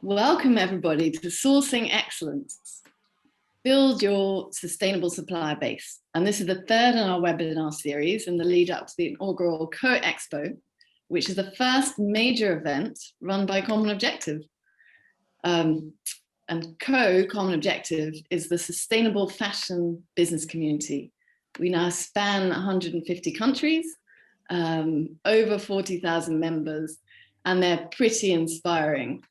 Welcome everybody to Sourcing Excellence. Build your sustainable supplier base. And this is the third in our webinar series in the lead up to the inaugural Co-Expo, which is the first major event run by Common Objective. And Common Objective is the sustainable fashion business community. We now span 150 countries, over 40,000 members, and they're pretty inspiring.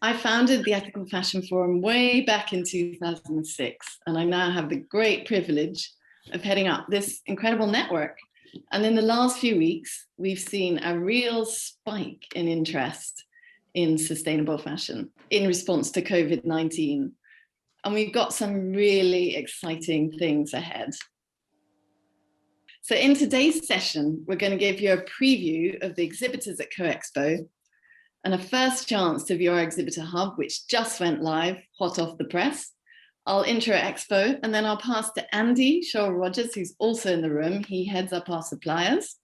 I founded the Ethical Fashion Forum way back in 2006, and I now have the great privilege of heading up this incredible network. And in the last few weeks, we've seen a real spike in interest in sustainable fashion in response to COVID-19. And we've got some really exciting things ahead. So in today's session, we're going to give you a preview of the exhibitors at Co-Expo, and a first chance to view our exhibitor hub, which just went live, hot off the press. I'll intro Expo, and then I'll pass to Andy Showell-Rogers, who's also in the room. He heads up our suppliers,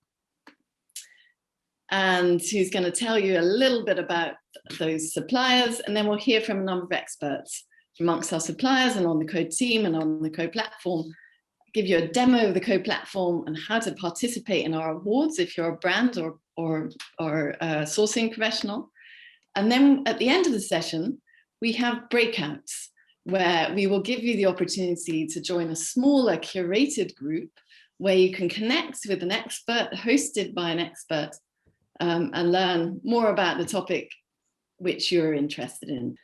and who's going to tell you a little bit about those suppliers, and then we'll hear from a number of experts amongst our suppliers and on the Co team and on the Co platform. Give you a demo of the Co platform and how to participate in our awards if you're a brand or a sourcing professional. And then at the end of the session, we have breakouts where we will give you the opportunity to join a smaller curated group where you can connect with an expert, hosted by an expert, and learn more about the topic which you're interested in.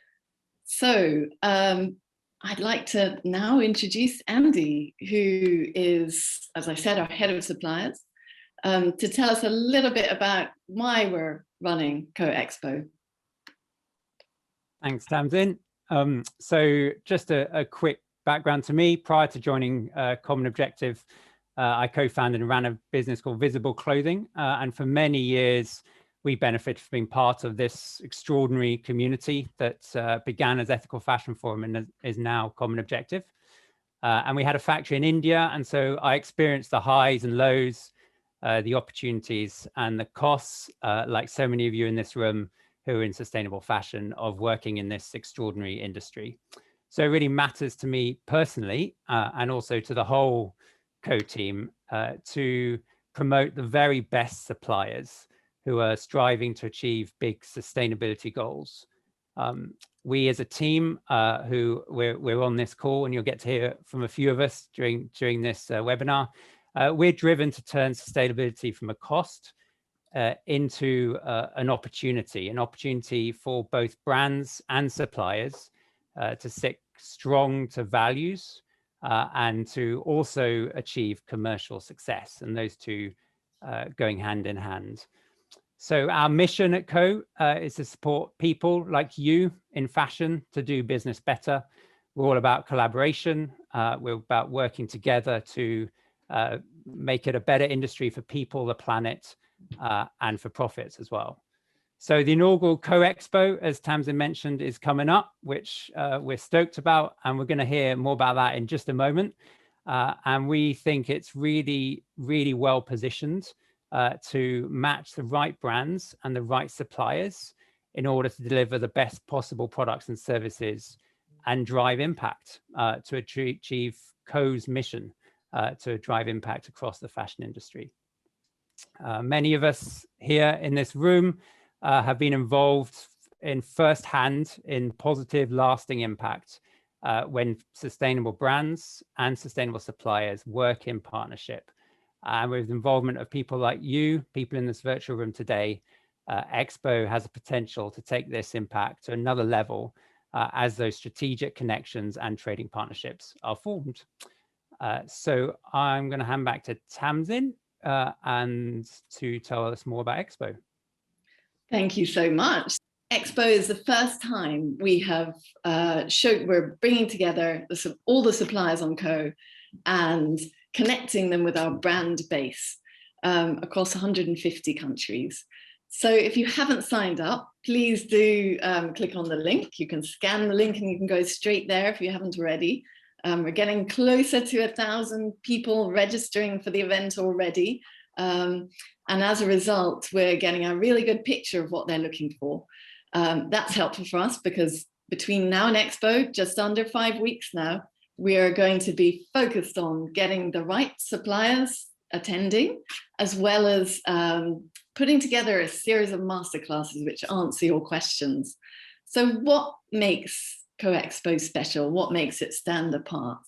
So I'd like to now introduce Andy, who is, as I said, our head of suppliers, to tell us a little bit about why we're running Co-Expo. Thanks, Tamsin. So just a quick background to me. Prior to joining Common Objective, I co-founded and ran a business called Visible Clothing. And for many years, we benefited from being part of this extraordinary community that began as Ethical Fashion Forum and is now Common Objective. And we had a factory in India. And so I experienced the highs and lows, the opportunities and the costs, like so many of you in this room who are in sustainable fashion, of working in this extraordinary industry. So it really matters to me personally, and also to the whole co-team, to promote the very best suppliers who are striving to achieve big sustainability goals. We as a team we're on this call, and you'll get to hear from a few of us during this webinar. We're driven to turn sustainability from a cost into an opportunity for both brands and suppliers to stick strong to values and to also achieve commercial success, and those two going hand in hand. So our mission at Co is to support people like you in fashion to do business better. We're all about collaboration. We're about working together to make it a better industry for people, the planet, and for profits as well. So the inaugural Co-Expo, as Tamsin mentioned, is coming up, which we're stoked about, and we're going to hear more about that in just a moment. And we think it's really, really well positioned to match the right brands and the right suppliers in order to deliver the best possible products and services and drive impact to achieve Co's mission to drive impact across the fashion industry. Many of us here in this room have been involved in firsthand in positive, lasting impact when sustainable brands and sustainable suppliers work in partnership. And with the involvement of people like you, people in this virtual room today, Expo has a potential to take this impact to another level as those strategic connections and trading partnerships are formed. So I'm going to hand back to Tamsin and to tell us more about Expo. Thank you so much. Expo is the first time we have we're bringing together all the suppliers on Co and connecting them with our brand base across 150 countries. So if you haven't signed up, please do click on the link. You can scan the link and you can go straight there if you haven't already. We're getting closer to 1,000 people registering for the event already. And as a result, we're getting a really good picture of what they're looking for. That's helpful for us because between now and Expo, just under 5 weeks now, we are going to be focused on getting the right suppliers attending, as well as putting together a series of masterclasses which answer your questions. So what makes Co-Expo special? What makes it stand apart?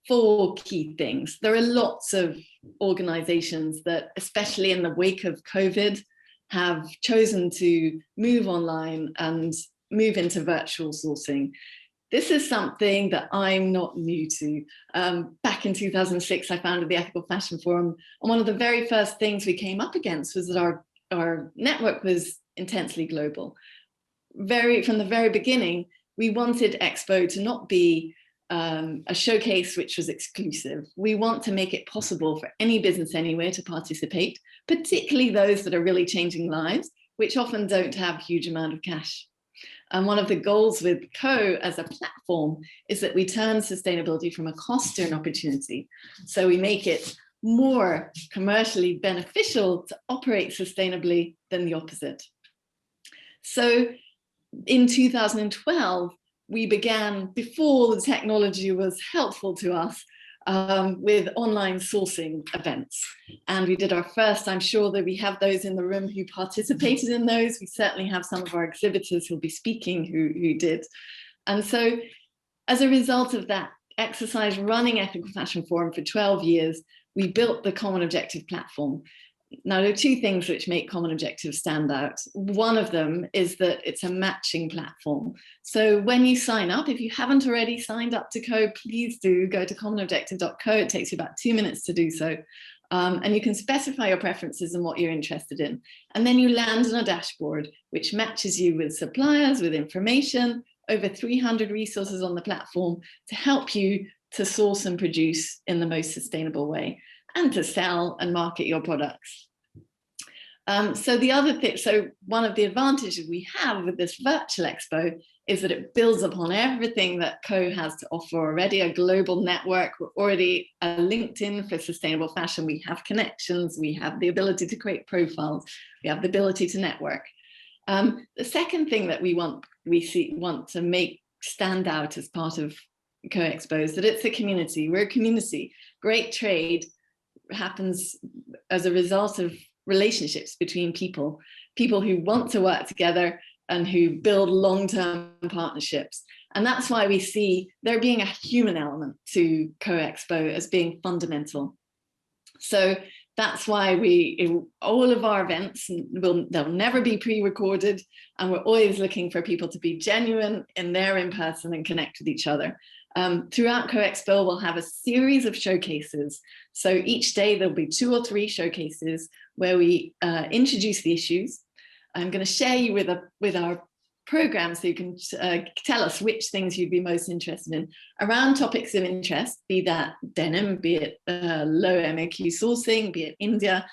4 key things. There are lots of organizations that, especially in the wake of COVID, have chosen to move online and move into virtual sourcing. This is something that I'm not new to. Back in 2006, I founded the Ethical Fashion Forum, and one of the very first things we came up against was that our network was intensely global. From the very beginning, we wanted Expo to not be a showcase which was exclusive. We want to make it possible for any business anywhere to participate, particularly those that are really changing lives, which often don't have a huge amount of cash. And one of the goals with Co as a platform is that we turn sustainability from a cost to an opportunity. So we make it more commercially beneficial to operate sustainably than the opposite. So in 2012, we began, before the technology was helpful to us, with online sourcing events. And we did our first, I'm sure that we have those in the room who participated in those. We certainly have some of our exhibitors who'll be speaking who did. And so as a result of that exercise, running Ethical Fashion Forum for 12 years, we built the Common Objective platform. Now, there are 2 things which make Common Objective stand out. One of them is that it's a matching platform. So when you sign up, if you haven't already signed up to Co, please do go to commonobjective.co. It takes you about 2 minutes to do so. And you can specify your preferences and what you're interested in. And then you land on a dashboard, which matches you with suppliers, with information, over 300 resources on the platform to help you to source and produce in the most sustainable way, and to sell and market your products. So one of the advantages we have with this virtual expo is that it builds upon everything that Co has to offer already, a global network. We're already a LinkedIn for sustainable fashion. We have connections, we have the ability to create profiles, we have the ability to network. The second thing that we want to make stand out as part of Co-Expo is that it's a community. We're a community. Great trade happens as a result of relationships between people who want to work together and who build long-term partnerships. And that's why we see there being a human element to Co-Expo as being fundamental. So that's why all of our events, they'll never be pre-recorded, and we're always looking for people to be genuine in person and connect with each other. Throughout Co-Expo, we'll have a series of showcases. So each day there'll be 2 or 3 showcases where we introduce the issues. I'm going to share you with our program so you can tell us which things you'd be most interested in around topics of interest, be that denim, be it low MAQ sourcing, be it India.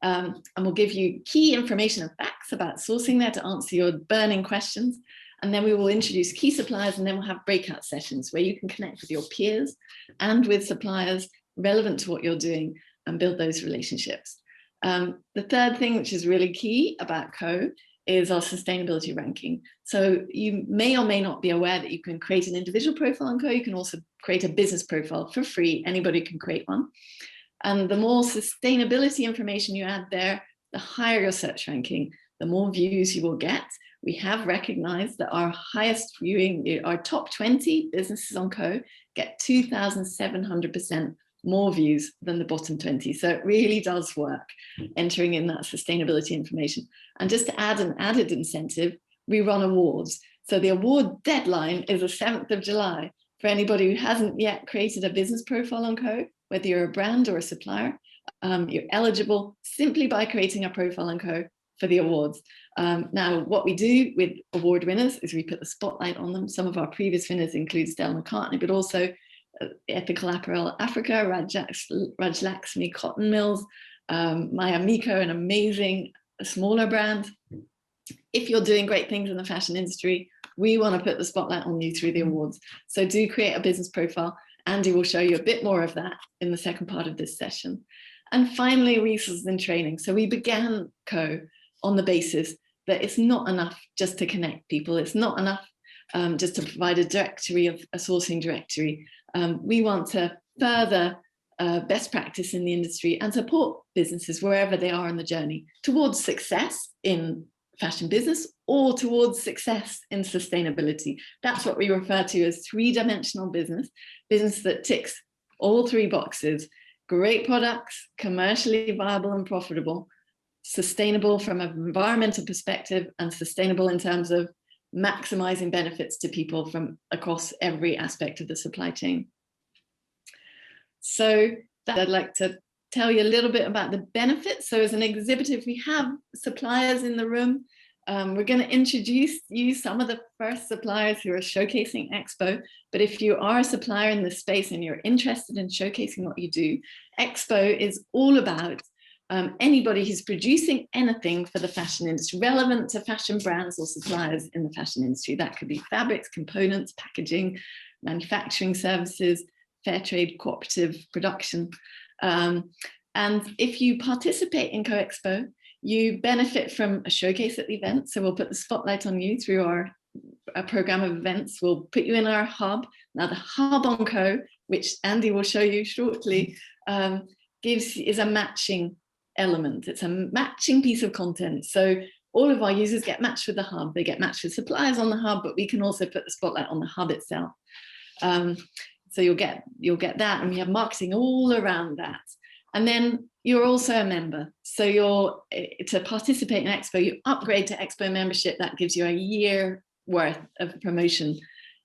And we'll give you key information and facts about sourcing there to answer your burning questions. And then we will introduce key suppliers, and then we'll have breakout sessions where you can connect with your peers and with suppliers relevant to what you're doing and build those relationships. The third thing, which is really key about Co, is our sustainability ranking. So you may or may not be aware that you can create an individual profile on Co. You can also create a business profile for free. Anybody can create one. And the more sustainability information you add there, the higher your search ranking, the more views you will get. We have recognized that our highest viewing, our top 20 businesses on Co get 2,700% more views than the bottom 20. So it really does work entering in that sustainability information. And just to add an added incentive, we run awards. So the award deadline is the 7th of July for anybody who hasn't yet created a business profile on Co, whether you're a brand or a supplier. You're eligible simply by creating a profile on Co for the awards. Now, what we do with award winners is we put the spotlight on them. Some of our previous winners include Stella McCartney, but also Ethical Apparel Africa, Raj Lakshmi Cotton Mills, Maya Miko, an amazing smaller brand. If you're doing great things in the fashion industry, we want to put the spotlight on you through the awards. So do create a business profile. Andy will show you a bit more of that in the second part of this session. And finally, resources and training. So we began Co on the basis that it's not enough just to connect people. It's not enough just to provide a directory, of a sourcing directory. We want to further best practice in the industry and support businesses wherever they are on the journey towards success in fashion business or towards success in sustainability. That's what we refer to as three-dimensional business that ticks all three boxes: great products, commercially viable and profitable, sustainable from an environmental perspective, and sustainable in terms of maximizing benefits to people from across every aspect of the supply chain. So I'd like to tell you a little bit about the benefits. So as an exhibitor, if we have suppliers in the room, we're going to introduce you some of the first suppliers who are showcasing Expo. But if you are a supplier in this space and you're interested in showcasing what you do, Expo is all about anybody who's producing anything for the fashion industry, relevant to fashion brands or suppliers in the fashion industry. That could be fabrics, components, packaging, manufacturing services, fair trade, cooperative production. And if you participate in CoExpo, you benefit from a showcase at the event. So we'll put the spotlight on you through our program of events. We'll put you in our hub. Now the hub on Co, which Andy will show you shortly, is a matching element. It's a matching piece of content. So all of our users get matched with the hub. They get matched with suppliers on the hub, but we can also put the spotlight on the hub itself. So you'll get that, and we have marketing all around that. And then you're also a member. So to participate in Expo, you upgrade to Expo membership. That gives you a year worth of promotion,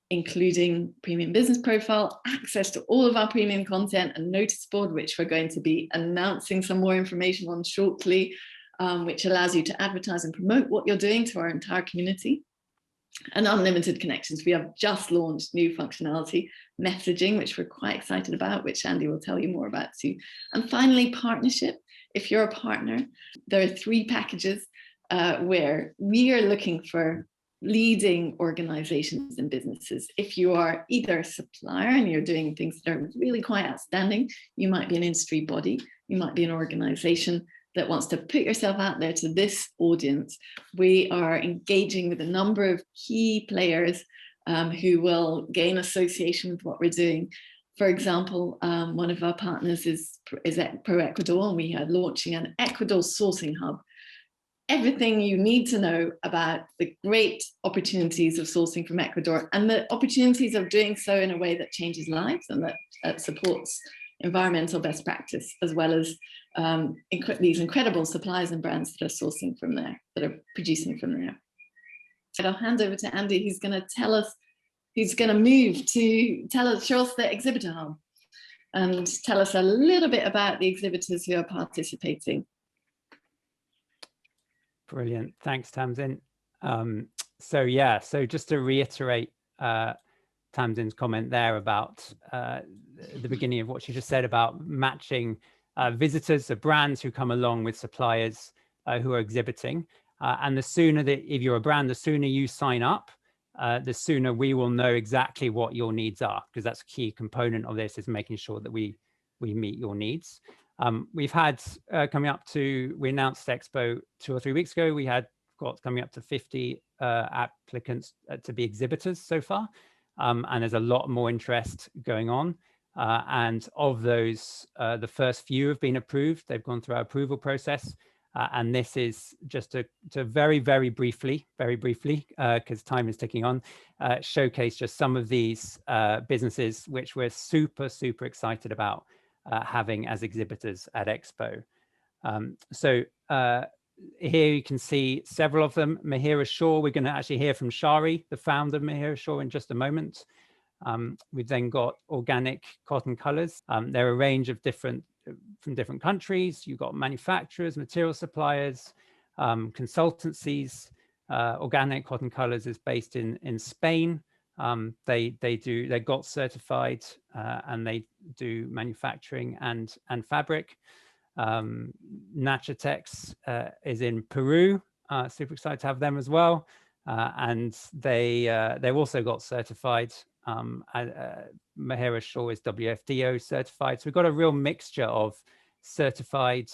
including premium business profile, access to all of our premium content, and notice board, which we're going to be announcing some more information on shortly, which allows you to advertise and promote what you're doing to our entire community. And unlimited connections. We have just launched new functionality, messaging, which we're quite excited about, which Andy will tell you more about too. And finally, partnership. If you're a partner, there are 3 packages where we are looking for leading organizations and businesses. If you are either a supplier and you're doing things that are really quite outstanding, you might be an industry body, you might be an organization that wants to put yourself out there to this audience. We are engaging with a number of key players who will gain association with what we're doing. For example, one of our partners is Pro Ecuador, and we are launching an Ecuador sourcing hub. Everything you need to know about the great opportunities of sourcing from Ecuador and the opportunities of doing so in a way that changes lives and that supports environmental best practice, as well as these incredible suppliers and brands that are sourcing from there, that are producing from there. I'll hand over to Andy, who's going to tell us, who's going to move to show us the exhibitor hub and tell us a little bit about the exhibitors who are participating. Brilliant, thanks, Tamsin. So just to reiterate Tamsin's comment there about the beginning of what she just said about matching visitors, the brands who come along with suppliers who are exhibiting. And the sooner that, if you're a brand, the sooner you sign up, the sooner we will know exactly what your needs are, because that's a key component of this, is making sure that we meet your needs. We've had we announced Expo 2 or 3 weeks ago, we had got coming up to 50 applicants to be exhibitors so far. And there's a lot more interest going on. And of those, the first few have been approved. They've gone through our approval process. And this is just to very, very briefly, because time is ticking on, showcase just some of these businesses which we're super, super excited about having as exhibitors at Expo. Here you can see several of them. Mehera Shaw, we're going to actually hear from Shari, the founder of Mehera Shaw, in just a moment. We've then got Organic Cotton Colors. They're a range of from different countries. You've got manufacturers, material suppliers, consultancies. Organic Cotton Colors is based in Spain. They're GOT certified, and they do manufacturing and fabric. Nachatex is in Peru. Super excited to have them as well. And they've also got certified. Mehera Shaw is WFDO certified. So we've got a real mixture of certified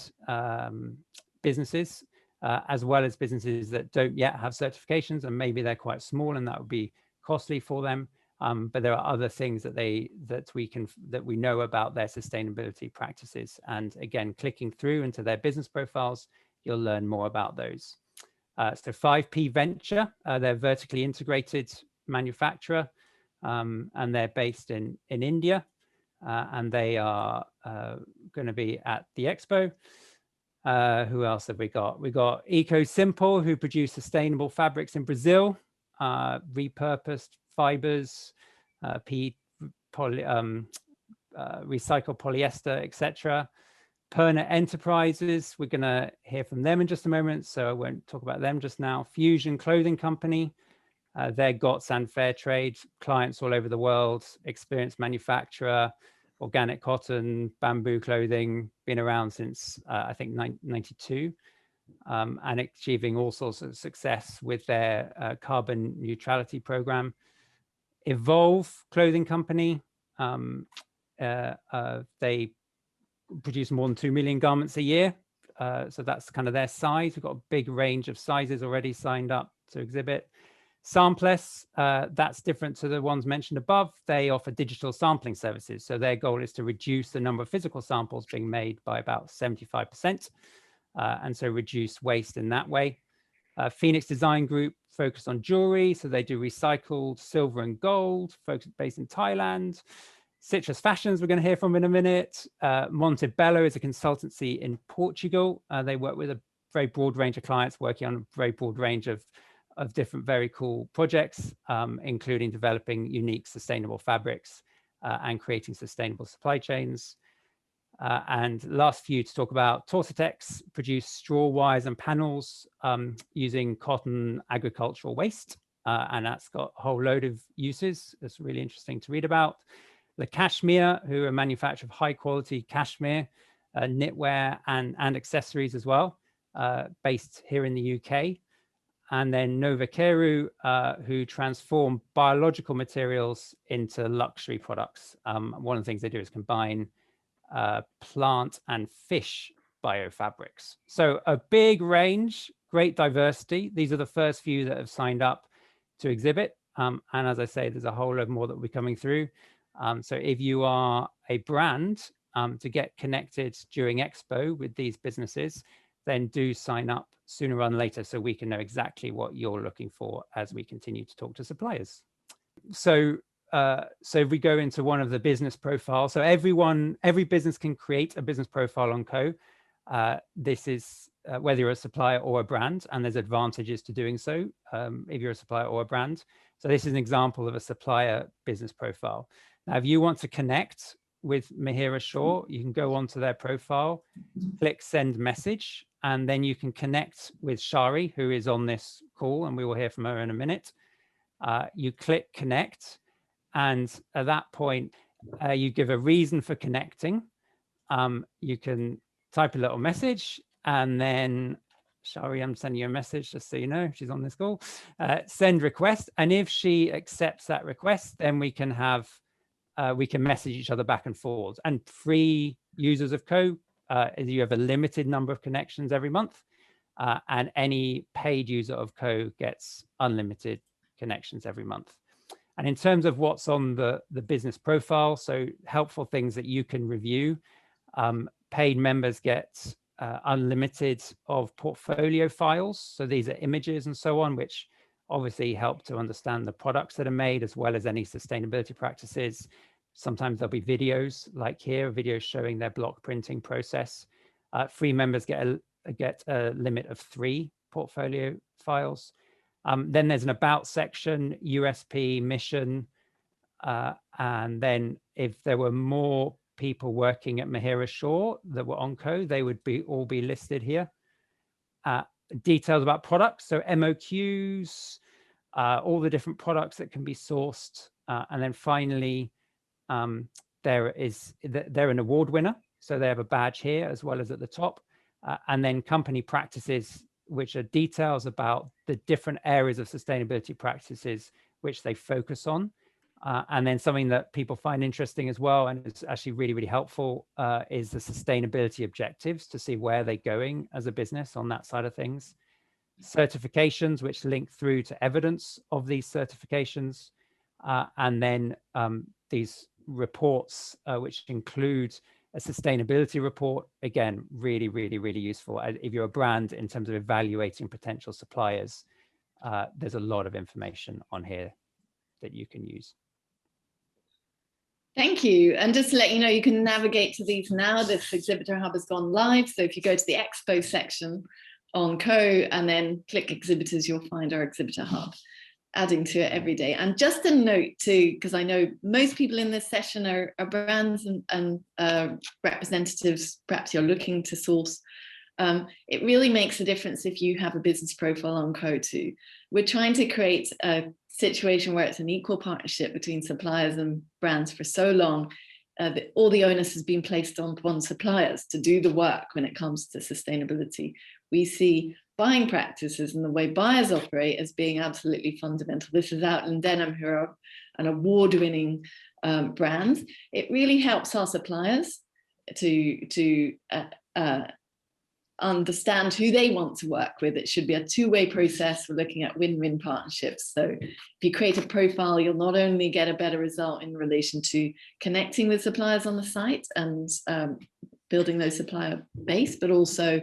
businesses as well as businesses that don't yet have certifications, and maybe they're quite small and that would be costly for them. But there are other things that we know about their sustainability practices. And again, clicking through into their business profiles, you'll learn more about those. So 5P Venture, they're vertically integrated manufacturer, and they're based in India, and they are going to be at the Expo. Who else have we got? We got Eco Simple, who produce sustainable fabrics in Brazil, repurposed fibers, recycled polyester, etc. Purnaa Enterprises, we're going to hear from them in just a moment, so I won't talk about them just now. Fusion Clothing Company, they're GOTS and Fair Trade, clients all over the world, experienced manufacturer, organic cotton, bamboo clothing, been around since I think 92, and achieving all sorts of success with their carbon neutrality program. Evolve Clothing Company, they produce more than 2 million garments a year. So that's kind of their size. We've got a big range of sizes already signed up to exhibit. Sampless, that's different to the ones mentioned above. They offer digital sampling services. So their goal is to reduce the number of physical samples being made by about 75%. And so reduce waste in that way. Phoenix Design Group focused on jewelry. So they do recycled silver and gold, based in Thailand. Citrus Fashions, we're going to hear from in a minute. Montebello is a consultancy in Portugal. They work with a very broad range of clients, working on a very broad range of different very cool projects, including developing unique sustainable fabrics and creating sustainable supply chains. And last few to talk about, Torsatex produce straw wires and panels using cotton agricultural waste. And that's got a whole load of uses. It's really interesting to read about. The Cashmere, who are a manufacturer of high quality cashmere, knitwear and accessories as well, based here in the UK. And then Novakeru, who transform biological materials into luxury products. One of the things they do is combine plant and fish biofabrics. So a big range, great diversity. These are the first few that have signed up to exhibit. And as I say, there's a whole lot more that will be coming through. So if you are a brand, to get connected during Expo with these businesses, then do sign up sooner rather than later so we can know exactly what you're looking for as we continue to talk to suppliers. So if we go into one of the business profiles, so every business can create a business profile on Co. This is whether you're a supplier or a brand, and there's advantages to doing so if you're a supplier or a brand. So this is an example of a supplier business profile. Now, if you want to connect with Mehera Shaw, you can go onto their profile, click send message, and then you can connect with Shari, who is on this call, and we will hear from her in a minute. You click connect, and at that point, you give a reason for connecting. You can type a little message, and then Shari, I'm sending you a message just so you know she's on this call. Send request, and if she accepts that request, then we can message each other back and forth. And free users of Co, you have a limited number of connections every month, and any paid user of Co gets unlimited connections every month. And in terms of what's on the business profile, so helpful things that you can review, paid members get unlimited of portfolio files. So these are images and so on, which obviously help to understand the products that are made, as well as any sustainability practices. Sometimes there'll be videos, like here, videos showing their block printing process. Free members get a limit of 3 portfolio files. Then there's an about section, USP, mission, and then if there were more people working at Mehera Shaw that were on Co, they would all be listed here. Details about products, so MOQs, all the different products that can be sourced, and then finally, they're an award winner, so they have a badge here as well as at the top, and then company practices, which are details about the different areas of sustainability practices which they focus on. And then something that people find interesting as well, and it's actually really, really helpful, is the sustainability objectives, to see where they're going as a business on that side of things. certifications which link through to evidence of these certifications, and then these reports which include a sustainability report. Again, really, really, really useful. If you're a brand, in terms of evaluating potential suppliers, there's a lot of information on here that you can use. Thank you. And just to let you know, you can navigate to these now. This exhibitor hub has gone live. So if you go to the expo section on Co and then click exhibitors, you'll find our exhibitor hub, adding to it every day. And just a note too, because I know most people in this session are brands and representatives, perhaps you're looking to source. It really makes a difference if you have a business profile on Co too. We're trying to create a situation where it's an equal partnership between suppliers and brands for so long that all the onus has been placed on suppliers to do the work when it comes to sustainability. We see buying practices and the way buyers operate as being absolutely fundamental. This is Outland Denim, who are an award-winning brand. It really helps our suppliers to understand who they want to work with. It should be a two-way process. We're looking at win-win partnerships. So if you create a profile, you'll not only get a better result in relation to connecting with suppliers on the site and building those supplier base, but also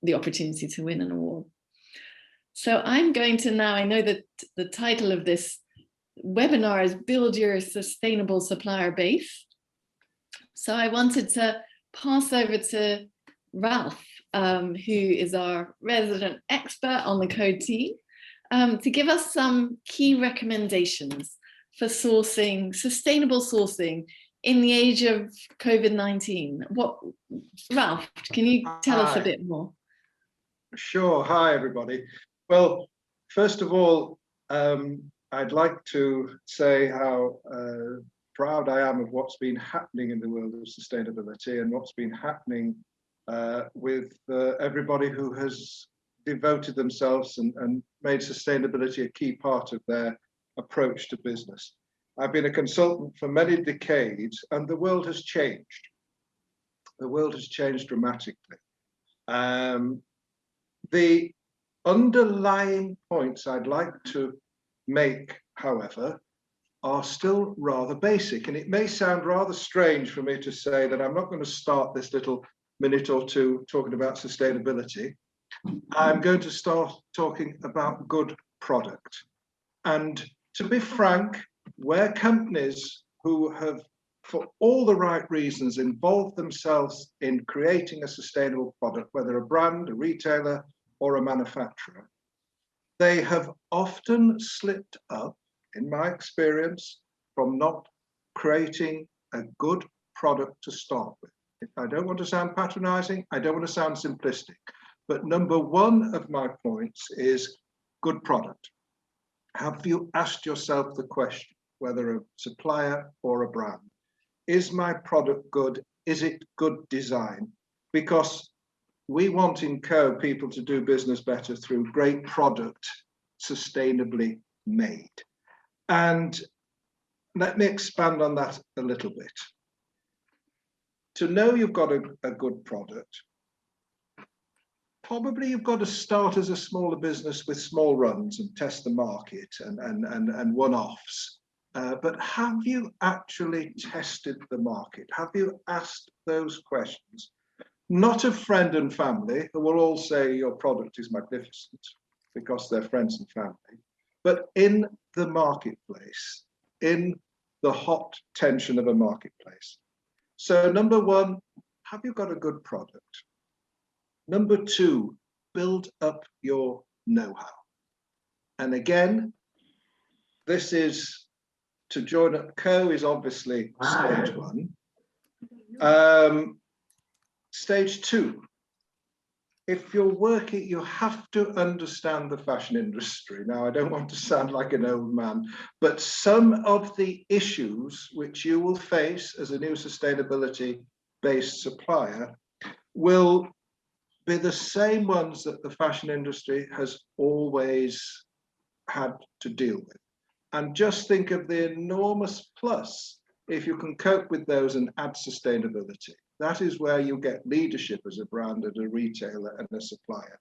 the opportunity to win an award. So I'm going to now, I know that the title of this webinar is Build Your Sustainable Supplier Base. So I wanted to pass over to Ralph, who is our resident expert on the Co team, to give us some key recommendations for sourcing, sustainable sourcing in the age of COVID-19. Ralph, can you tell us a bit more? Sure. Hi, everybody. Well, first of all, I'd like to say how proud I am of what's been happening in the world of sustainability and what's been happening with everybody who has devoted themselves and made sustainability a key part of their approach to business. I've been a consultant for many decades, and the world has changed. The world has changed dramatically. The underlying points I'd like to make, however, are still rather basic. And it may sound rather strange for me to say that I'm not going to start this little minute or two talking about sustainability. I'm going to start talking about good product. And to be frank, where companies who have, for all the right reasons, involved themselves in creating a sustainable product, whether a brand, a retailer, or a manufacturer, they have often slipped up, in my experience, from not creating a good product to start with. I don't want to sound patronizing, I don't want to sound simplistic, but number one of my points is good product. Have you asked yourself the question, whether a supplier or a brand, is my product good? Is it good design? Because we want in Co people to do business better through great product, sustainably made. And let me expand on that a little bit. To know you've got a good product, probably you've got to start as a smaller business with small runs and test the market and one-offs. But have you actually tested the market? Have you asked those questions? Not of friend and family, who will all say your product is magnificent because they're friends and family, but in the marketplace, in the hot tension of a marketplace. So number one, have you got a good product? Number two, build up your know-how. And again, this is, to join up Co is obviously stage one. Stage two, if you're working, you have to understand the fashion industry. Now, I don't want to sound like an old man, but some of the issues which you will face as a new sustainability-based supplier will be the same ones that the fashion industry has always had to deal with. And just think of the enormous plus if you can cope with those and add sustainability. That is where you get leadership as a brand and a retailer and a supplier.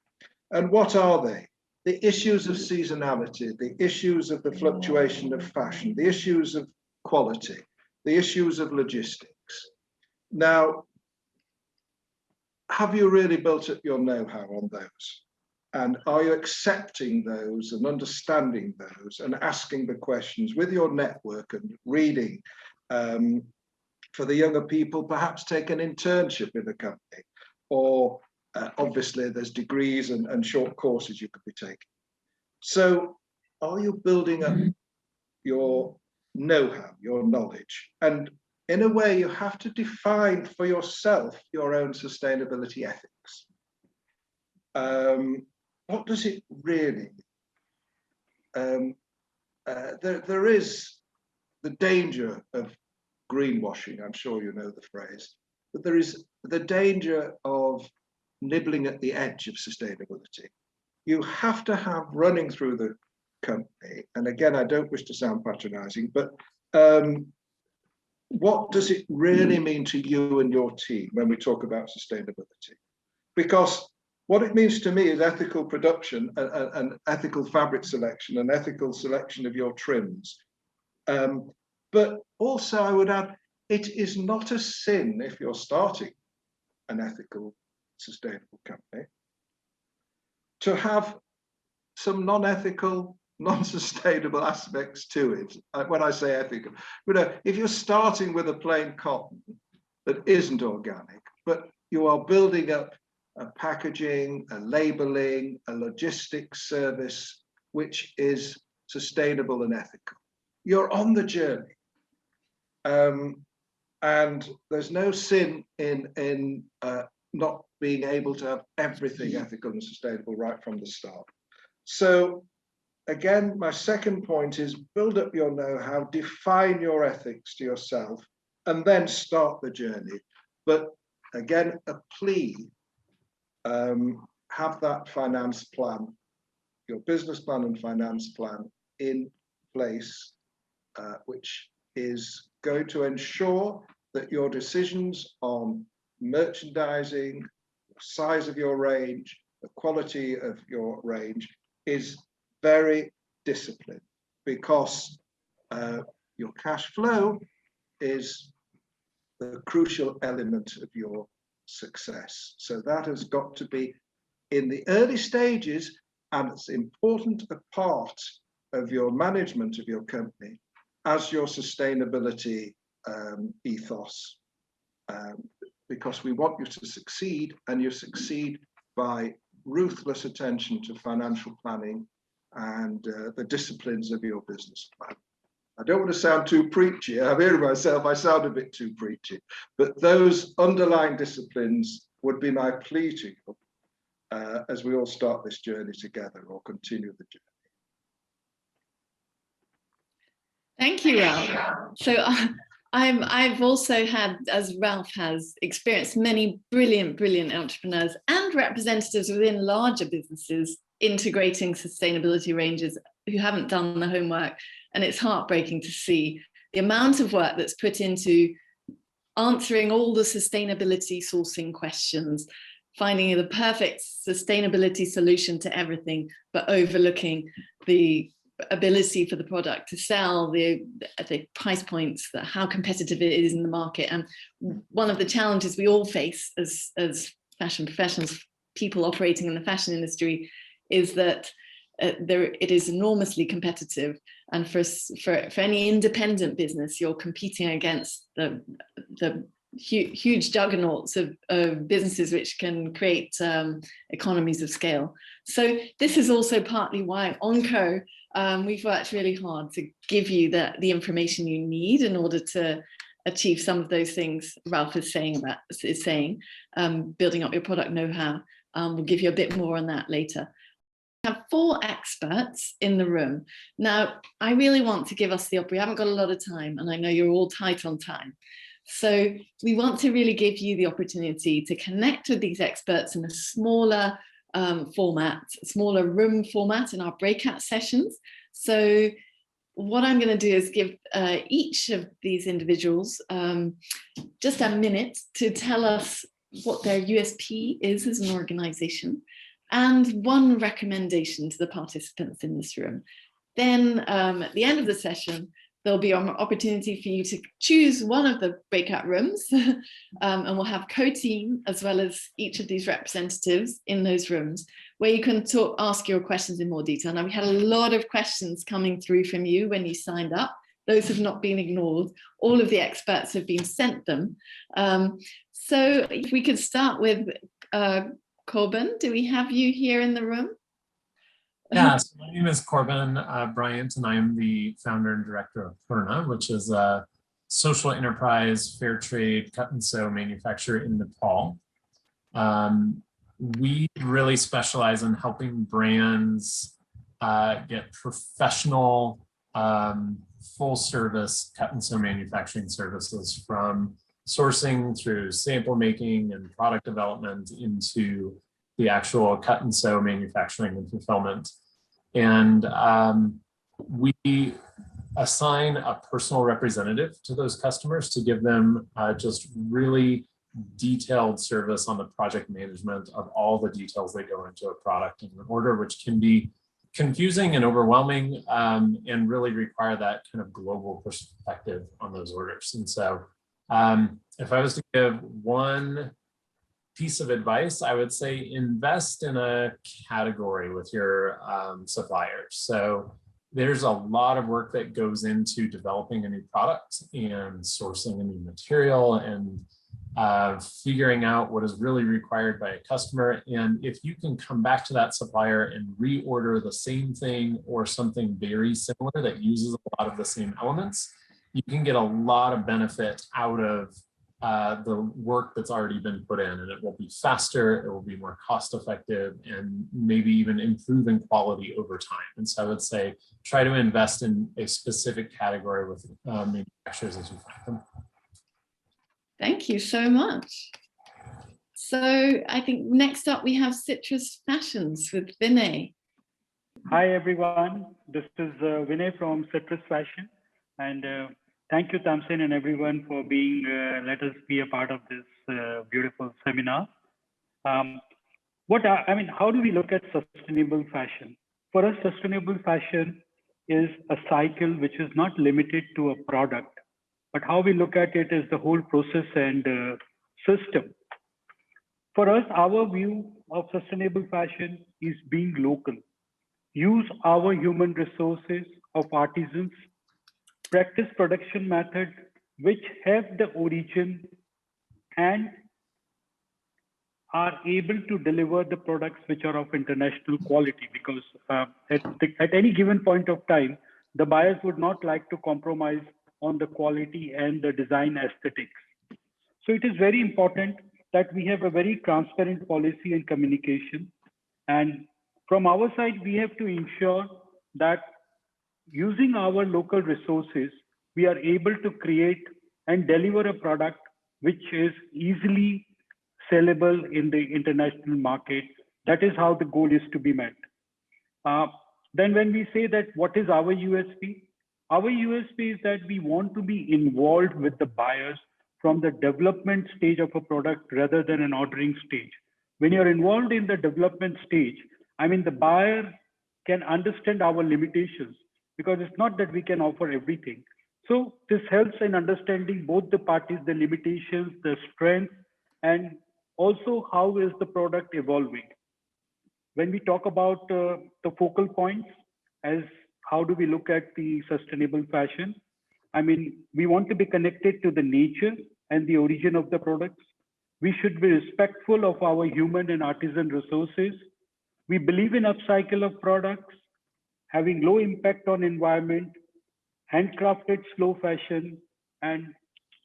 And what are they? the issues of seasonality, the issues of the fluctuation of fashion, the issues of quality, the issues of logistics. Now, have you really built up your know-how on those? And are you accepting those and understanding those and asking the questions with your network and reading? For the younger people, perhaps take an internship in the company, or obviously there's degrees and short courses you could be taking. So are you building up your know-how, your knowledge? And in a way, you have to define for yourself your own sustainability ethics. What does it really mean? There is the danger of greenwashing, I'm sure you know the phrase, but there is the danger of nibbling at the edge of sustainability. You have to have running through the company, and again, I don't wish to sound patronizing, but what does it really mean to you and your team when we talk about sustainability? Because what it means to me is ethical production and ethical fabric selection and ethical selection of your trims. But also I would add, it is not a sin if you're starting an ethical, sustainable company to have some non-ethical, non-sustainable aspects to it. When I say ethical, if you're starting with a plain cotton that isn't organic, but you are building up a packaging, a labeling, a logistics service, which is sustainable and ethical, you're on the journey. And there's no sin in not being able to have everything ethical and sustainable right from the start. So again, my second point is build up your know-how, define your ethics to yourself, and then start the journey. But again, a plea, have that finance plan, your business plan and finance plan in place, which is going to ensure that your decisions on merchandising, the size of your range, the quality of your range is very disciplined, because your cash flow is the crucial element of your success. So that has got to be in the early stages, and it's important a part of your management of your company as your sustainability ethos, because we want you to succeed, and you succeed by ruthless attention to financial planning and the disciplines of your business plan. I don't want to sound too preachy. I'm hearing myself, I sound a bit too preachy, but those underlying disciplines would be my plea to you as we all start this journey together or continue the journey. Thank you, Ralph. So I've also had, as Ralph has, experienced many brilliant entrepreneurs and representatives within larger businesses integrating sustainability ranges who haven't done the homework. And it's heartbreaking to see the amount of work that's put into answering all the sustainability sourcing questions, finding the perfect sustainability solution to everything, but overlooking the ability for the product to sell, the price points, how competitive it is in the market. And one of the challenges we all face as fashion professionals, people operating in the fashion industry, is that it is enormously competitive, and for any independent business, you're competing against the huge juggernauts of businesses which can create economies of scale. So this is also partly why Onco, we've worked really hard to give you the information you need in order to achieve some of those things Ralph is saying, building up your product know-how. We'll give you a bit more on that later. We have 4 experts in the room. Now, I really want to give us we haven't got a lot of time, and I know you're all tight on time. So we want to really give you the opportunity to connect with these experts in a smaller format, smaller room format in our breakout sessions. So what I'm going to do is give each of these individuals just a minute to tell us what their USP is as an organization, and one recommendation to the participants in this room. Then at the end of the session, there'll be an opportunity for you to choose one of the breakout rooms and we'll have co-team as well as each of these representatives in those rooms where you can ask your questions in more detail. Now, we had a lot of questions coming through from you when you signed up. Those have not been ignored. All of the experts have been sent them. So if we could start with Corban, do we have you here in the room? Yeah, so my name is Corban Bryant, and I am the founder and director of Purnaa, which is a social enterprise, fair trade, cut and sew manufacturer in Nepal. We really specialize in helping brands get professional, full service cut and sew manufacturing services, from sourcing through sample making and product development into the actual cut and sew manufacturing and fulfillment. And we assign a personal representative to those customers to give them just really detailed service on the project management of all the details that go into a product and an order, which can be confusing and overwhelming and really require that kind of global perspective on those orders. And so if I was to give one piece of advice, I would say invest in a category with your suppliers. So there's a lot of work that goes into developing a new product and sourcing a new material and figuring out what is really required by a customer. And if you can come back to that supplier and reorder the same thing or something very similar that uses a lot of the same elements, you can get a lot of benefit out of the work that's already been put in, and it will be faster, it will be more cost effective, and maybe even improve in quality over time. And so I would say try to invest in a specific category with manufacturers as you find them. Thank you so much. So I think next up we have Citrus Fashions with Vinay. Hi everyone, this is Vinay from Citrus Fashion, and thank you, Tamsin, and everyone for being let us be a part of this beautiful seminar. How do we look at sustainable fashion? For us, sustainable fashion is a cycle which is not limited to a product, but how we look at it is the whole process and system. For us, our view of sustainable fashion is being local. Use our human resources of artisans, practice production methods which have the origin and are able to deliver the products which are of international quality, because at any given point of time, the buyers would not like to compromise on the quality and the design aesthetics. So it is very important that we have a very transparent policy and communication. And from our side, we have to ensure that using our local resources, we are able to create and deliver a product which is easily sellable in the international market. That is how the goal is to be met. Then when we say that what is our USP? Our USP is that we want to be involved with the buyers from the development stage of a product rather than an ordering stage. When you're involved in the development stage, the buyer can understand our limitations, because it's not that we can offer everything. So this helps in understanding both the parties, the limitations, the strengths, and also how is the product evolving. When we talk about the focal points, as how do we look at the sustainable fashion? We want to be connected to the nature and the origin of the products. We should be respectful of our human and artisan resources. We believe in upcycle of products, having low impact on environment, handcrafted slow fashion, and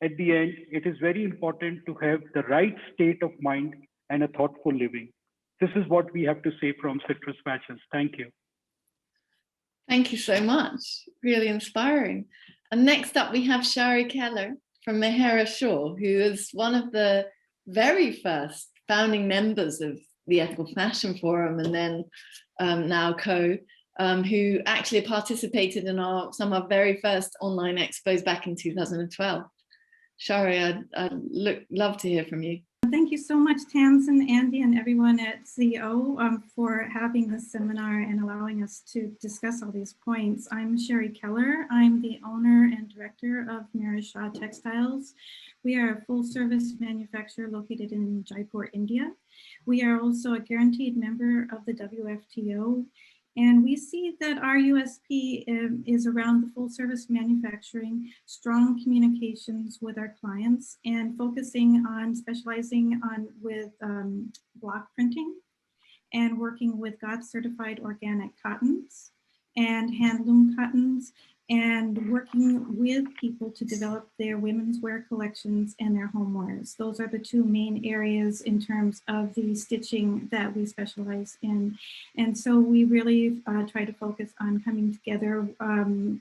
at the end, it is very important to have the right state of mind and a thoughtful living. This is what we have to say from Citrus Fashions. Thank you. Thank you so much. Really inspiring. And next up, we have Shari Keller from Mehera Shaw, who is one of the very first founding members of the Ethical Fashion Forum, and then now who actually participated in some of our very first online expos back in 2012. Shari, I'd love to hear from you. Thank you so much, Tamsin, Andy, and everyone at CO for having this seminar and allowing us to discuss all these points. I'm Shari Keller. I'm the owner and director of Mehera Shaw Textiles. We are a full-service manufacturer located in Jaipur, India. We are also a guaranteed member of the WFTO. And we see that our USP is around the full service manufacturing, strong communications with our clients, and focusing on specializing with block printing and working with Gotti certified organic cottons and handloom cottons, and working with people to develop their women's wear collections and their homewares. Those are the two main areas in terms of the stitching that we specialize in. And so we really try to focus on coming together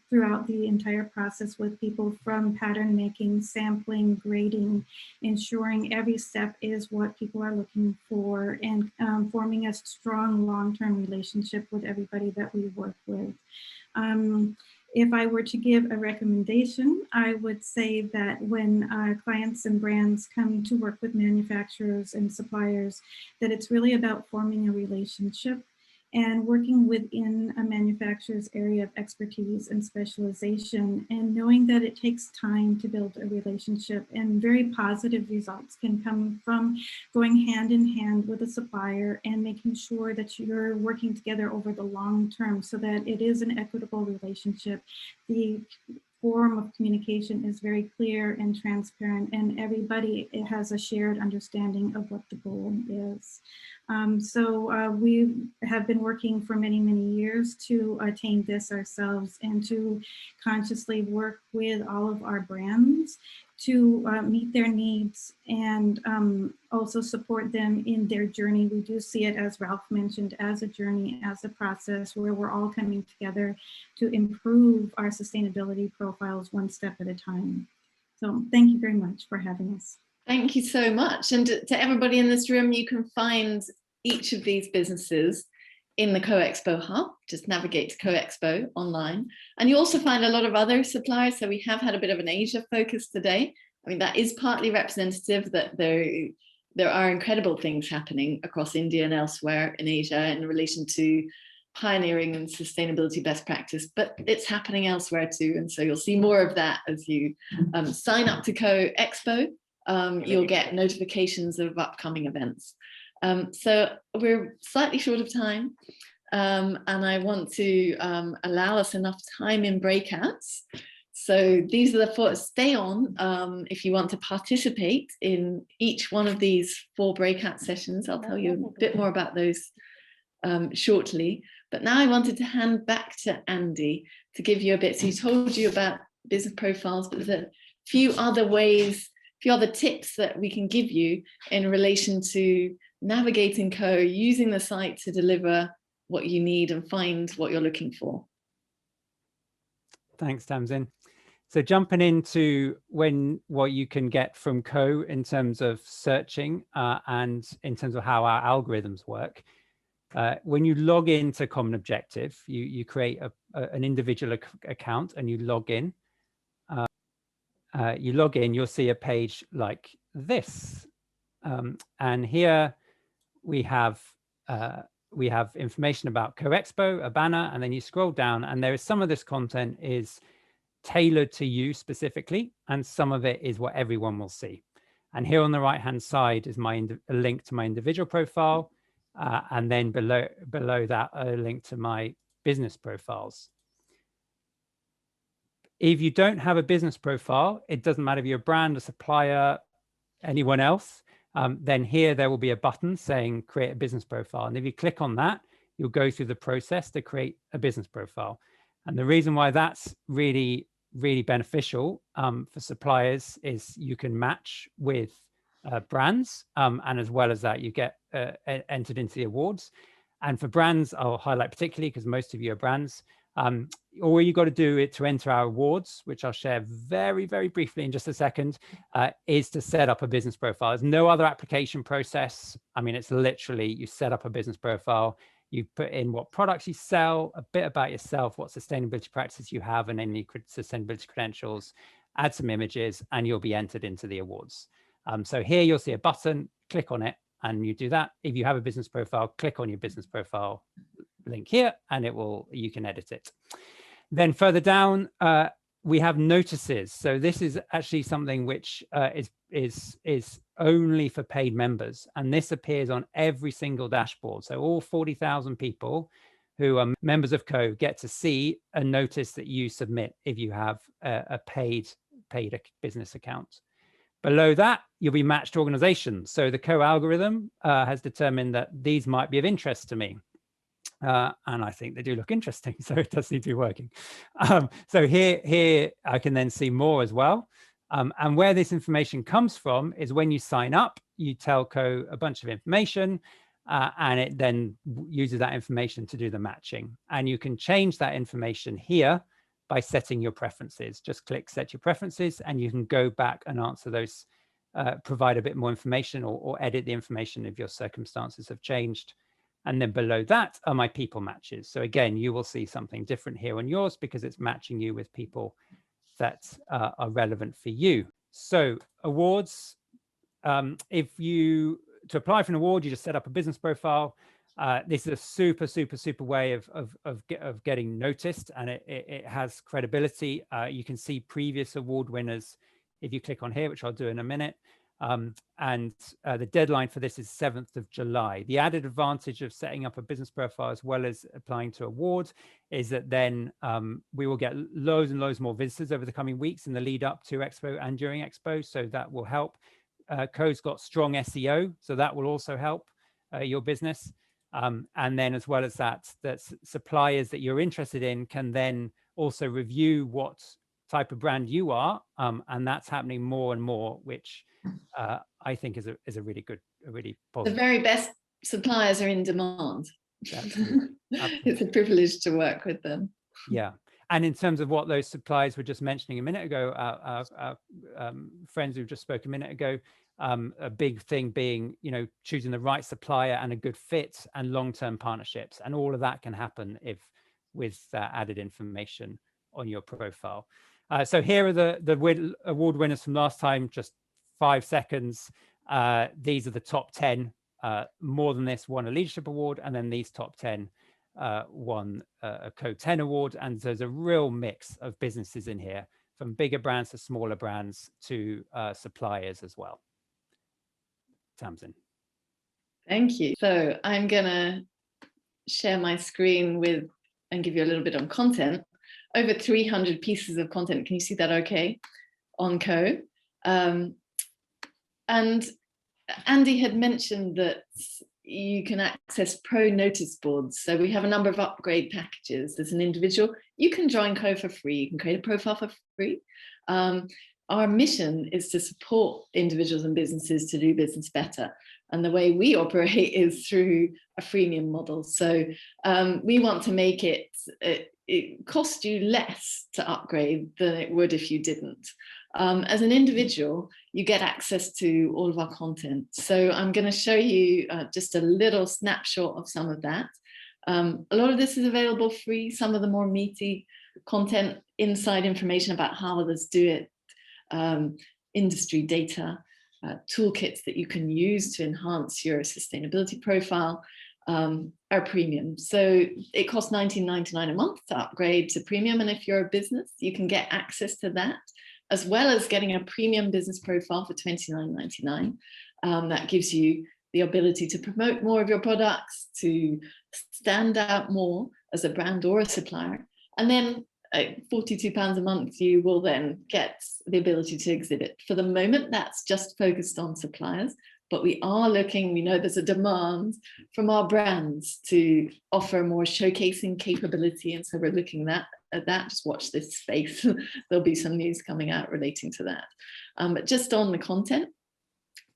throughout the entire process with people, from pattern making, sampling, grading, ensuring every step is what people are looking for, and forming a strong long-term relationship with everybody that we work with. If I were to give a recommendation, I would say that when clients and brands come to work with manufacturers and suppliers, that it's really about forming a relationship and working within a manufacturer's area of expertise and specialization, and knowing that it takes time to build a relationship, and very positive results can come from going hand in hand with a supplier and making sure that you're working together over the long term so that it is an equitable relationship. The form of communication is very clear and transparent, and everybody has a shared understanding of what the goal is. We have been working for many, many years to attain this ourselves, and to consciously work with all of our brands to meet their needs, and also support them in their journey. We do see it, as Ralph mentioned, as a journey, as a process where we're all coming together to improve our sustainability profiles one step at a time. So thank you very much for having us. Thank you so much. And to everybody in this room, you can find each of these businesses in the CoExpo Hub. Just navigate to CoExpo online. And you also find a lot of other suppliers. So we have had a bit of an Asia focus today. I mean, that is partly representative that there are incredible things happening across India and elsewhere in Asia in relation to pioneering and sustainability best practice, but it's happening elsewhere too. And so you'll see more of that as you sign up to CoExpo. You'll get notifications of upcoming events. So we're slightly short of time, and I want to allow us enough time in breakouts. So these are the four. Stay on if you want to participate in each one of these 4 breakout sessions. I'll tell you a bit more about those shortly. But now I wanted to hand back to Andy to give you a bit. So he told you about business profiles, but there's a few other ways, few other tips that we can give you in relation to navigating using the site to deliver what you need and find what you're looking for. Thanks, Tamsin. So jumping into what you can get from in terms of searching and in terms of how our algorithms work. When you log into Common Objective, you create an individual account and you log in. You'll see a page like this. And here we have information about CoExpo, a banner, and then you scroll down and there is some of this content is tailored to you specifically, and some of it is what everyone will see. And here on the right hand side is a link to my individual profile, and then below that a link to my business profiles. If you don't have a business profile, it doesn't matter if you're a brand, a supplier, anyone else, then here there will be a button saying create a business profile. And if you click on that, you'll go through the process to create a business profile. And the reason why that's really, really beneficial for suppliers is you can match with brands, and as well as that, you get entered into the awards. And for brands, I'll highlight particularly because most of you are brands. All you got to do to enter our awards, which I'll share very, very briefly in just a second, is to set up a business profile. There's no other application process. I mean, it's literally you set up a business profile, you put in what products you sell, a bit about yourself, what sustainability practices you have, and any sustainability credentials, add some images, and you'll be entered into the awards. So here you'll see a button, click on it and you do that. If you have a business profile, click on your business profile link here and you can edit it. Then further down, we have notices. So this is actually something which is only for paid members, and this appears on every single dashboard. So all 40,000 people who are members of Co get to see a notice that you submit if you have a paid business account. Below that, you'll be matched to organizations. So the Co algorithm has determined that these might be of interest to me. And I think they do look interesting, so it does need to be working. So here I can then see more as well. And where this information comes from is when you sign up, you tell Co a bunch of information, and it then uses that information to do the matching. And you can change that information here by setting your preferences. Just click set your preferences, and you can go back and answer those, provide a bit more information or edit the information if your circumstances have changed. And then below that are my people matches. So again, you will see something different here on yours because it's matching you with people that are relevant for you. So awards, to apply for an award, you just set up a business profile. This is a super way of getting noticed, and it has credibility. You can see previous award winners if you click on here, which I'll do in a minute. And the deadline for this is 7th of July. The added advantage of setting up a business profile as well as applying to awards is that then we will get loads and loads more visitors over the coming weeks in the lead up to Expo and during Expo. So that will help. Co's got strong SEO, so that will also help your business. And then as well as that suppliers that you're interested in can then also review what type of brand you are. And that's happening more and more, which I think is a really positive. The very best suppliers are in demand. Absolutely. It's a privilege to work with them. Yeah. And in terms of what those suppliers were just mentioning a minute ago, our friends who just spoke a minute ago, a big thing being, choosing the right supplier and a good fit and long-term partnerships. And all of that can happen with added information on your profile. So here are the award winners from last time, just 5 seconds. These are the top 10. More than this won a leadership award, and then these top 10 won a Co 10 award. And there's a real mix of businesses in here, from bigger brands to smaller brands to suppliers as well. Tamsin. Thank you. So I'm gonna share my screen and give you a little bit on content. Over 300 pieces of content. Can you see that okay? On Co. And Andy had mentioned that you can access pro notice boards. So we have a number of upgrade packages. As an individual, you can join Co for free. You can create a profile for free. Our mission is to support individuals and businesses to do business better. And the way we operate is through a freemium model. So we want to make it cost you less to upgrade than it would if you didn't. As an individual, you get access to all of our content. So I'm going to show you just a little snapshot of some of that. A lot of this is available free. Some of the more meaty content, inside information about how others do it, industry data, toolkits that you can use to enhance your sustainability profile, are premium. So it costs $19.99 a month to upgrade to premium. And if you're a business, you can get access to that, as well as getting a premium business profile for $29.99. That gives you the ability to promote more of your products, to stand out more as a brand or a supplier. And then at £42 a month, you will then get the ability to exhibit. For the moment, that's just focused on suppliers, but we are looking, we know there's a demand from our brands to offer more showcasing capability. And so we're looking at that. Just watch this space. There'll be some news coming out relating to that. But just on the content,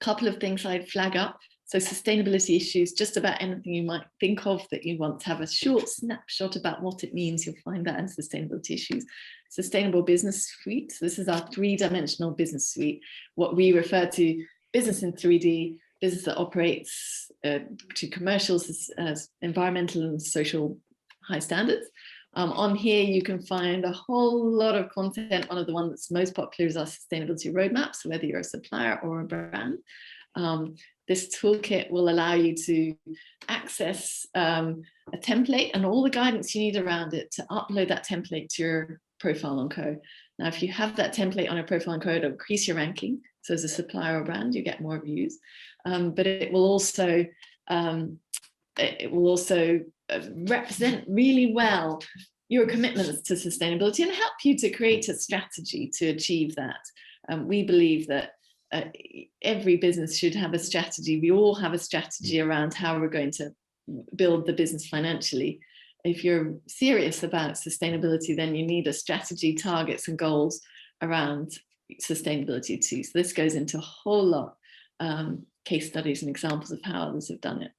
a couple of things I'd flag up. So sustainability issues, just about anything you might think of that you want to have a short snapshot about what it means, you'll find that in sustainability issues. Sustainable business suite. So this is our 3-dimensional business suite, what we refer to business in 3D, business that operates to commercials as environmental and social high standards. On here, you can find a whole lot of content. One of the ones that's most popular is our sustainability roadmap. So whether you're a supplier or a brand, This toolkit will allow you to access a template and all the guidance you need around it to upload that template to your profile on Co. Now, if you have that template on your profile on Co, it'll increase your ranking. So as a supplier or brand, you get more views, but it will also represent really well your commitments to sustainability and help you to create a strategy to achieve that. We believe that every business should have a strategy. We all have a strategy around how we're going to build the business financially. If you're serious about sustainability, then you need a strategy, targets and goals around sustainability too. So this goes into a whole lot case studies and examples of how others have done it.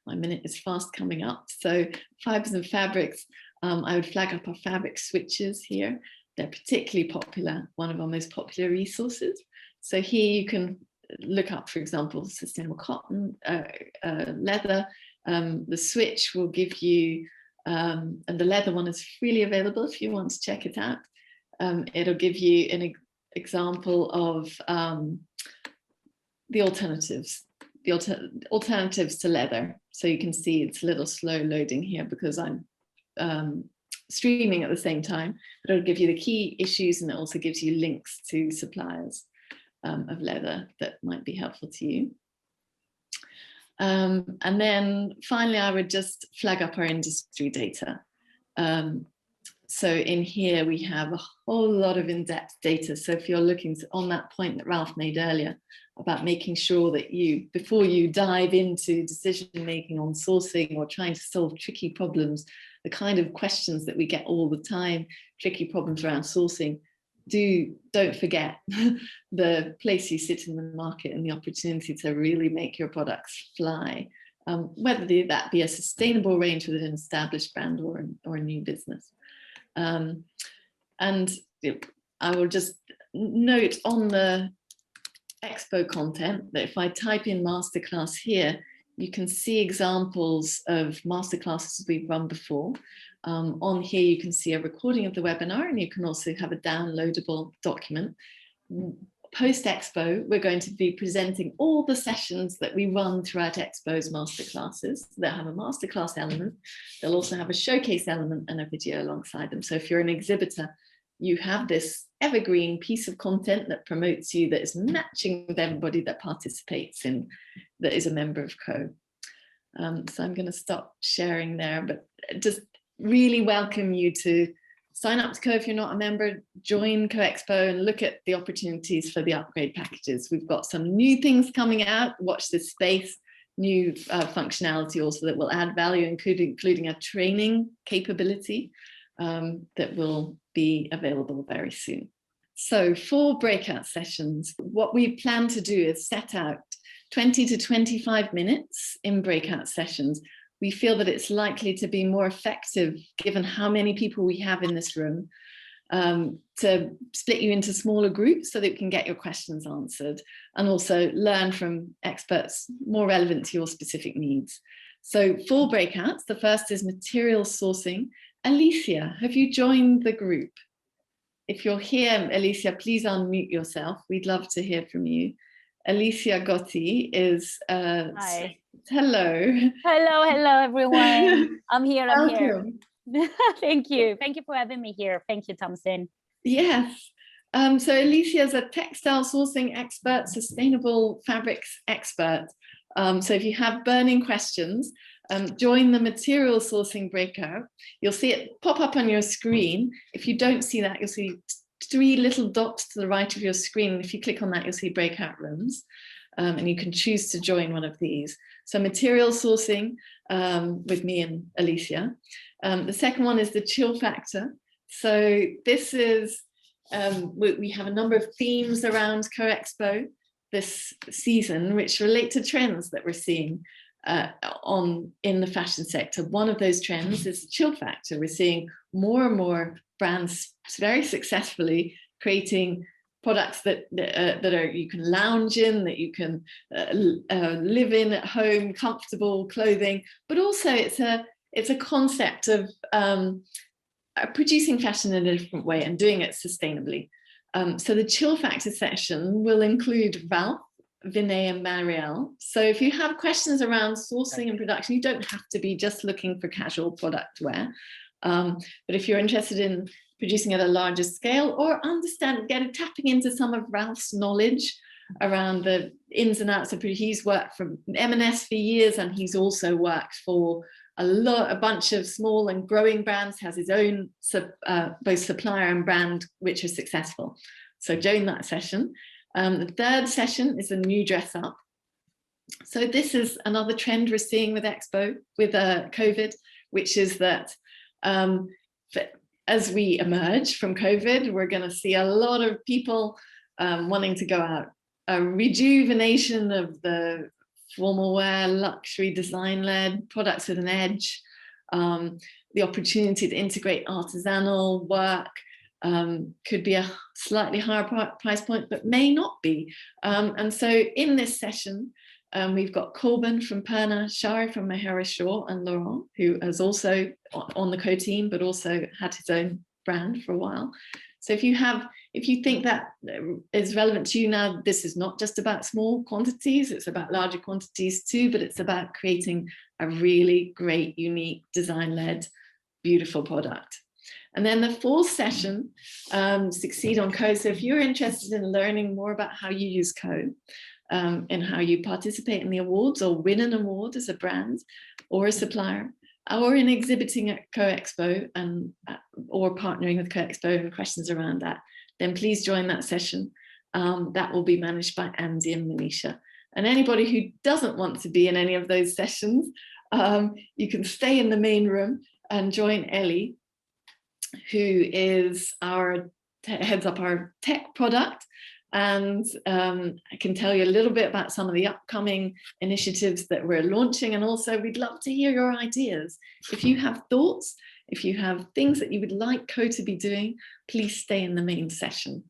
My minute is fast coming up. So fibers and fabrics, I would flag up our fabric switches here. They're particularly popular, one of our most popular resources. So here you can look up, for example, sustainable cotton, leather. The switch will give you, and the leather one is freely available if you want to check it out. It'll give you an example of the alternatives to leather. So you can see it's a little slow loading here because I'm streaming at the same time, but it'll give you the key issues, and it also gives you links to suppliers of leather that might be helpful to you. And then finally, I would just flag up our industry data. So in here, we have a whole lot of in-depth data. So if you're looking on that point that Ralph made earlier about making sure that you, before you dive into decision-making on sourcing or trying to solve tricky problems, the kind of questions that we get all the time, tricky problems around sourcing, don't forget the place you sit in the market and the opportunity to really make your products fly, whether that be a sustainable range with an established brand or a new business. And I will just note on the Expo content that if I type in masterclass here, you can see examples of masterclasses we've run before. On here, you can see a recording of the webinar, and you can also have a downloadable document. Post-Expo, we're going to be presenting all the sessions that we run throughout Expo's masterclasses. They'll have a masterclass element. They'll also have a showcase element and a video alongside them. So if you're an exhibitor, you have this evergreen piece of content that promotes you, that is matching with everybody that participates in, that is a member of Co. So I'm going to stop sharing there, but just really welcome you to sign up to Co if you're not a member, join Co Expo and look at the opportunities for the upgrade packages. We've got some new things coming out, watch this space, new functionality also that will add value, including a training capability that will be available very soon. So for breakout sessions, what we plan to do is set out 20 to 25 minutes in breakout sessions. We feel that it's likely to be more effective, given how many people we have in this room, to split you into smaller groups so that you can get your questions answered and also learn from experts more relevant to your specific needs. So 4 breakouts. The first is material sourcing. Alessia, have you joined the group? If you're here, Alessia, please unmute yourself. We'd love to hear from you. Alessia Gotti is... Hi. Hello. Hello, everyone. I'm here. Welcome. Thank you. Thank you for having me here. Thank you, Tamsin. Yes. So Alessia is a textile sourcing expert, sustainable fabrics expert. So if you have burning questions, join the material sourcing breakout. You'll see it pop up on your screen. If you don't see that, you'll see 3 little dots to the right of your screen. And if you click on that, you'll see breakout rooms. And you can choose to join one of these. So material sourcing with me and Alessia. The second one is the chill factor. So this is, we have a number of themes around Co Expo this season, which relate to trends that we're seeing in the fashion sector. One of those trends is the chill factor. We're seeing more and more brands very successfully creating products that you can lounge in, that you can live in at home, comfortable clothing, but also it's a concept of producing fashion in a different way and doing it sustainably. So the chill factor session will include Ralph Vinay and Marielle. So if you have questions around sourcing and production, you don't have to be just looking for casual product wear. But if you're interested in producing at a larger scale or tapping into some of Ralph's knowledge around the ins and outs of, he's worked for M&S for years, and he's also worked for a bunch of small and growing brands, has his own both supplier and brand, which are successful. So join that session. The third session is a new dress up. So this is another trend we're seeing with Expo, with COVID, which is that as we emerge from COVID, we're going to see a lot of people wanting to go out. A rejuvenation of the formal wear, luxury design-led products with an edge, the opportunity to integrate artisanal work, could be a slightly higher price point, but may not be. And so in this session, we've got Corban from Purnaa, Shari from Mehera Shaw, and Laurent, who is also on the co-team, but also had his own brand for a while. So if you think that is relevant to you now, this is not just about small quantities, it's about larger quantities too, but it's about creating a really great, unique, design-led, beautiful product. And then the fourth session, Succeed on Code. So if you're interested in learning more about how you use code and how you participate in the awards or win an award as a brand or a supplier, or in exhibiting at Co-Expo and or partnering with Co-Expo and questions around that, then please join that session. That will be managed by Andy and Manisha. And anybody who doesn't want to be in any of those sessions, you can stay in the main room and join Ellie, who is heads up our tech product. And I can tell you a little bit about some of the upcoming initiatives that we're launching. And also we'd love to hear your ideas. If you have thoughts, if you have things that you would like Co to be doing, please stay in the main session.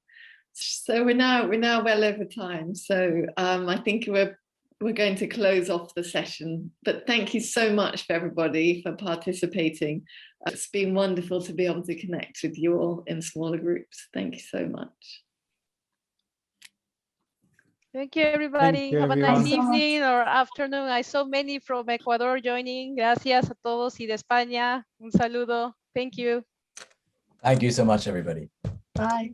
So we're now well over time. So I think we're going to close off the session, but thank you so much for everybody for participating. It's been wonderful to be able to connect with you all in smaller groups. Thank you so much. Thank you, everybody. Thank you, Have a everyone. nice evening or afternoon. I saw many from Ecuador joining. Gracias a todos y de España. Un saludo. Thank you. Thank you so much, everybody. Bye.